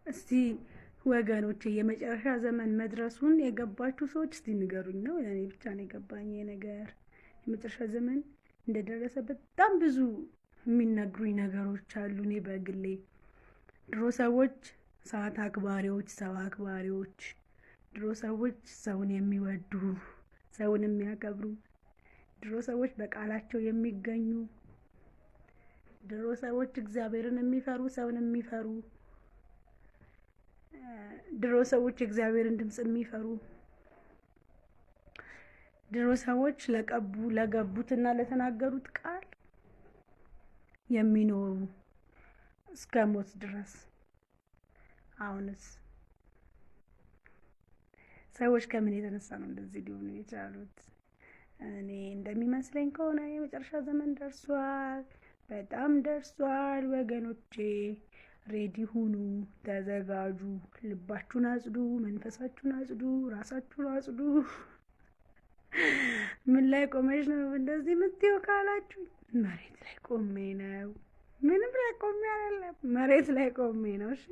እስቲ ወገኖቼ የመጨረሻ ዘመን መድረሱን የገባችሁ ሰዎች እስቲ ንገሩኝ። ነው ለኔ ብቻ ነው የገባኝ ነገር የመጨረሻ ዘመን እንደደረሰ በጣም ብዙ የሚነግሩኝ ነገሮች አሉ። እኔ በግሌ ድሮ ሰዎች ሰዓት አክባሪዎች፣ ሰው አክባሪዎች፣ ድሮ ሰዎች ሰውን የሚወዱ ሰውን የሚያከብሩ፣ ድሮ ሰዎች በቃላቸው የሚገኙ፣ ድሮ ሰዎች እግዚአብሔርን የሚፈሩ ሰውን የሚፈሩ፣ ድሮ ሰዎች እግዚአብሔርን ድምጽ የሚፈሩ፣ ድሮ ሰዎች ለገቡትና ለተናገሩት ቃል የሚኖሩ እስከ ሞት ድረስ። አሁንስ ሰዎች ከምን የተነሳ ነው እንደዚህ ሊሆኑ የቻሉት? እኔ እንደሚመስለኝ ከሆነ የመጨረሻ ዘመን ደርሷል፣ በጣም ደርሷል። ወገኖቼ ሬዲ ሁኑ፣ ተዘጋጁ፣ ልባችሁን አጽዱ፣ መንፈሳችሁን አጽዱ፣ ራሳችሁን አጽዱ። ምን ላይ ቆመሽ ነው እንደዚህ የምትይው ካላችሁ፣ መሬት ላይ ቆሜ ነው። ምንም ላይ ቆሜ አይደለም፣ መሬት ላይ ቆሜ ነው። እሺ